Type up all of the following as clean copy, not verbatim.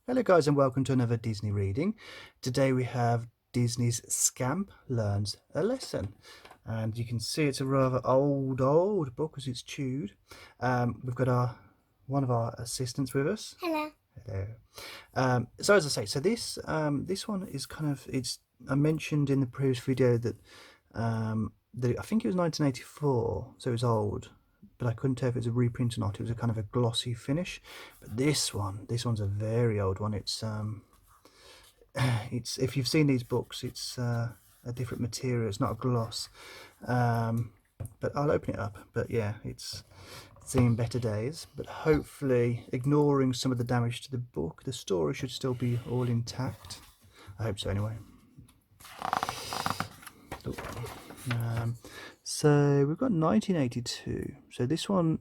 Hello guys and welcome to another Disney reading. Today we have Disney's Scamp Learns a Lesson. And you can see it's a rather old book as it's chewed. We've got one of our assistants with us. Hello. Hello. So as I say, this one is I mentioned in the previous video that I think it was 1984, so it was old, but I couldn't tell if it was a reprint or not. It was a kind of a glossy finish. But this one's a very old one. It's if you've seen these books, it's a different material. It's not a gloss. But I'll open it up. But yeah, it's seen better days. But hopefully, ignoring some of the damage to the book, the story should still be all intact. I hope so anyway. So we've got 1982. So this one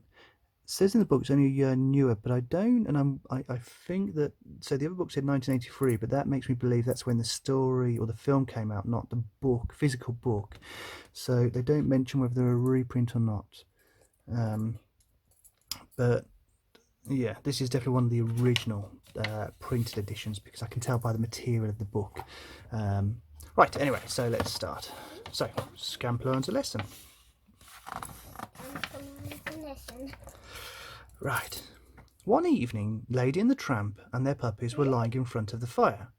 says in the book it's only a year newer, but I don't, and I think that, so the other book said 1983, but that makes me believe that's when the story or the film came out, not the book, physical book. So they don't mention whether they're a reprint or not. But yeah, this is definitely one of the original printed editions because I can tell by the material of the book. Right, anyway, so let's start. So, Scamp learns a lesson. Right. One evening, Lady and the Tramp and their puppies were lying in front of the fire.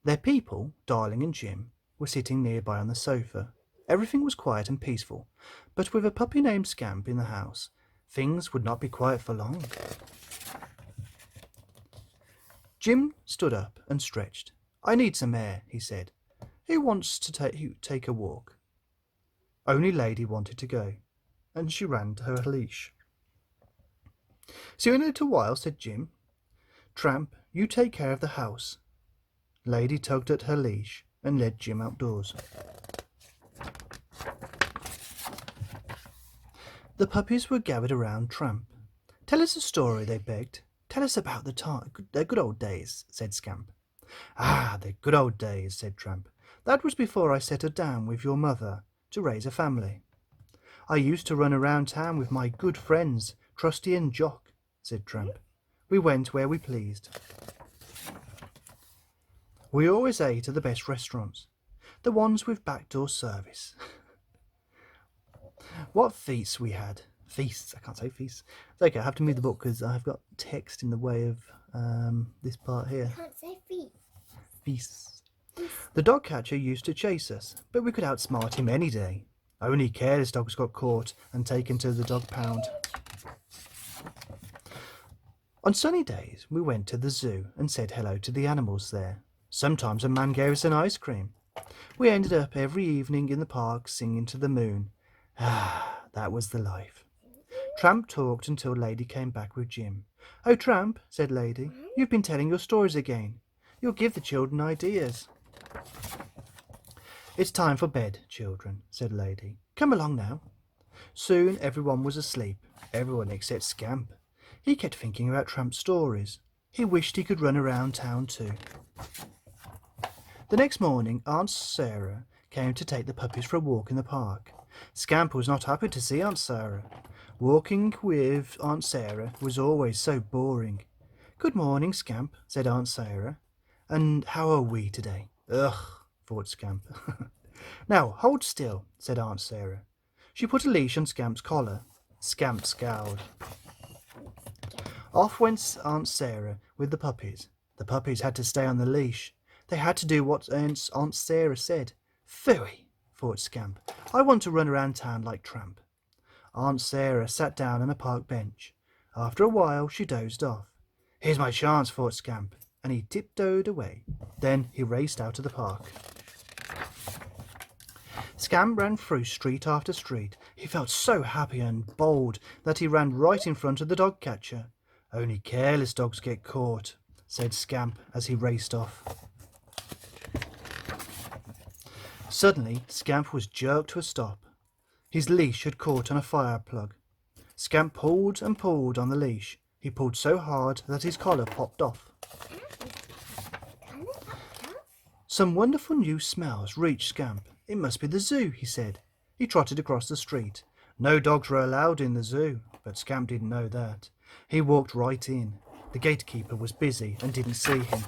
Their people, Darling and Jim, were sitting nearby on the sofa. Everything was quiet and peaceful, but with a puppy named Scamp in the house, things would not be quiet for long. Jim stood up and stretched. "I need some air," he said. "Who wants to take a walk?" Only Lady wanted to go, and she ran to her leash. "See you in a little while," said Jim. "Tramp, you take care of the house." Lady tugged at her leash and led Jim outdoors. The puppies were gathered around Tramp. "Tell us a story," they begged. "Tell us about the good old days," said Scamp. "Ah, the good old days," said Tramp. "That was before I settled down with your mother to raise a family. I used to run around town with my good friends, Trusty and Jock," said Tramp. "We went where we pleased. We always ate at the best restaurants, the ones with backdoor service. What feasts we had. Feasts, I can't say feasts. It's okay, I have to move the book because I've got text in the way of this part here. I can't say feet. Feasts. The dog catcher used to chase us, but we could outsmart him any day. Only careless dogs got caught and taken to the dog pound. On sunny days, we went to the zoo and said hello to the animals there. Sometimes a man gave us an ice cream. We ended up every evening in the park singing to the moon. Ah, that was the life." Tramp talked until Lady came back with Jim. "Oh, Tramp," said Lady, "you've been telling your stories again. You'll give the children ideas." "It's time for bed, children," said Lady. "Come along now." Soon everyone was asleep, everyone except Scamp. He kept thinking about Tramp's stories. He wished he could run around town too. The next morning, Aunt Sarah came to take the puppies for a walk in the park. Scamp was not happy to see Aunt Sarah. Walking with Aunt Sarah was always so boring. "Good morning, Scamp," said Aunt Sarah. "And how are we today?" "Ugh," thought Scamp. "Now, hold still," said Aunt Sarah. She put a leash on Scamp's collar. Scamp scowled. Off went Aunt Sarah with the puppies. The puppies had to stay on the leash. They had to do what Aunt Sarah said. "Phooey," thought Scamp. "I want to run around town like Tramp." Aunt Sarah sat down on a park bench. After a while, she dozed off. "Here's my chance," thought Scamp, and he tiptoed away. Then he raced out of the park. Scamp ran through street after street. He felt so happy and bold that he ran right in front of the dog catcher. "Only careless dogs get caught," said Scamp as he raced off. Suddenly, Scamp was jerked to a stop. His leash had caught on a fire plug. Scamp pulled and pulled on the leash. He pulled so hard that his collar popped off. Some wonderful new smells reached Scamp. "It must be the zoo," he said. He trotted across the street. No dogs were allowed in the zoo, but Scamp didn't know that. He walked right in. The gatekeeper was busy and didn't see him.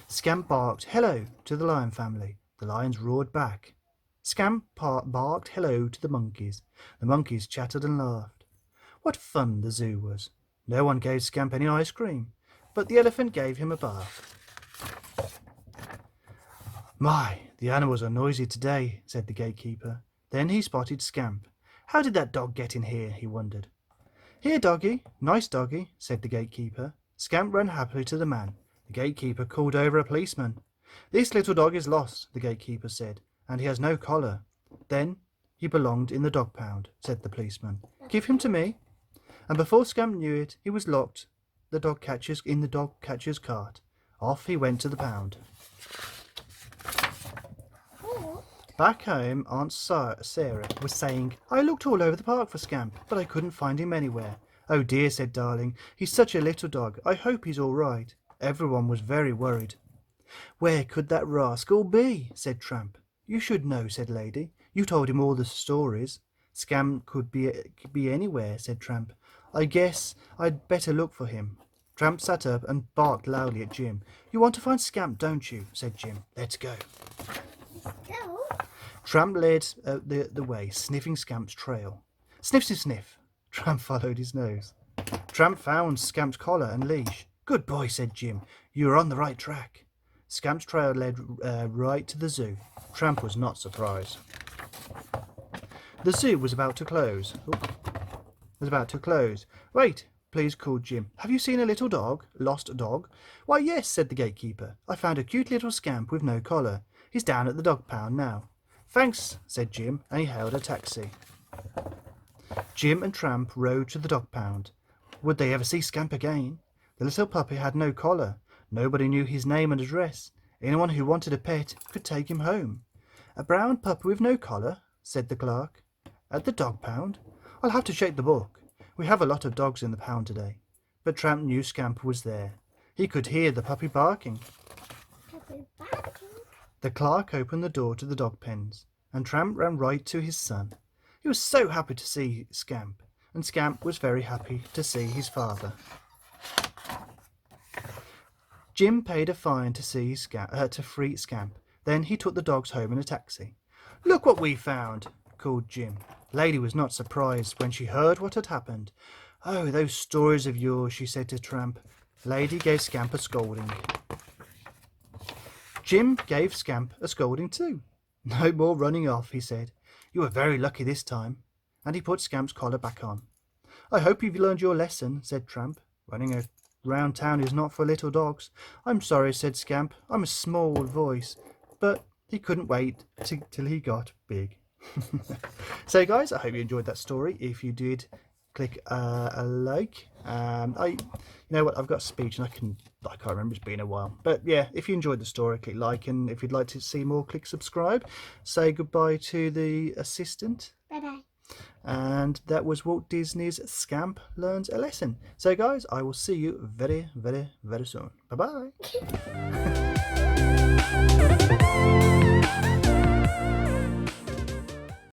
Scamp barked hello to the lion family. The lions roared back. Scamp barked hello to the monkeys. The monkeys chattered and laughed. What fun the zoo was. No one gave Scamp any ice cream, but the elephant gave him a bath. My, the animals are noisy today, said the gatekeeper. Then he spotted Scamp. How did that dog get in here, he wondered. Here, doggy, nice doggy, said the gatekeeper. Scamp ran happily to the man. The gatekeeper called over a policeman. This little dog is lost, the gatekeeper said, and he has no collar. Then he belonged in the dog pound, said the policeman. Give him to me. And before Scamp knew it, he was locked in the dog catcher's cart. Off he went to the pound. Back home, Aunt Sarah was saying, I looked all over the park for Scamp, but I couldn't find him anywhere. Oh dear, said Darling, he's such a little dog. I hope he's all right. Everyone was very worried. Where could that rascal be? Said Tramp. You should know, said Lady. You told him all the stories. Scamp could be anywhere, said Tramp. I guess I'd better look for him. Tramp sat up and barked loudly at Jim. You want to find Scamp, don't you? Said Jim. Let's go. Go. Tramp led the way, sniffing Scamp's trail. Sniff, sniff, sniff. Tramp followed his nose. Tramp found Scamp's collar and leash. Good boy, said Jim. You are on the right track. Scamp's trail led right to the zoo. Tramp was not surprised. The zoo was about to close. Wait, please, called Jim. Have you seen a little dog? Lost dog? Why, yes, said the gatekeeper. I found a cute little Scamp with no collar. He's down at the dog pound now. Thanks, said Jim, and he hailed a taxi. Jim and Tramp rode to the dog pound. Would they ever see Scamp again? The little puppy had no collar. Nobody knew his name and address. Anyone who wanted a pet could take him home. A brown puppy with no collar, said the clerk. At the dog pound? I'll have to check the book. We have a lot of dogs in the pound today. But Tramp knew Scamp was there. He could hear the puppy barking. Puppy barking. The clerk opened the door to the dog pens, and Tramp ran right to his son. He was so happy to see Scamp, and Scamp was very happy to see his father. Jim paid a fine to free Scamp. Then he took the dogs home in a taxi. Look what we found, called Jim. Lady was not surprised when she heard what had happened. Oh, those stories of yours, she said to Tramp. Lady gave Scamp a scolding. Jim gave Scamp a scolding too. No more running off, he said. You were very lucky this time. And he put Scamp's collar back on. I hope you've learned your lesson, said Tramp. Running around town is not for little dogs. I'm sorry, said Scamp. I'm a small voice. But he couldn't wait till he got big. So guys, I hope you enjoyed that story. If you did, click a like. You know what, I've got speech and I can't remember, it's been a while. But yeah, if you enjoyed the story, click like, and if you'd like to see more, click subscribe. Say goodbye to the assistant. Bye-bye. And that was Walt Disney's Scamp Learns a Lesson. So guys, I will see you very, very, very soon. Bye-bye.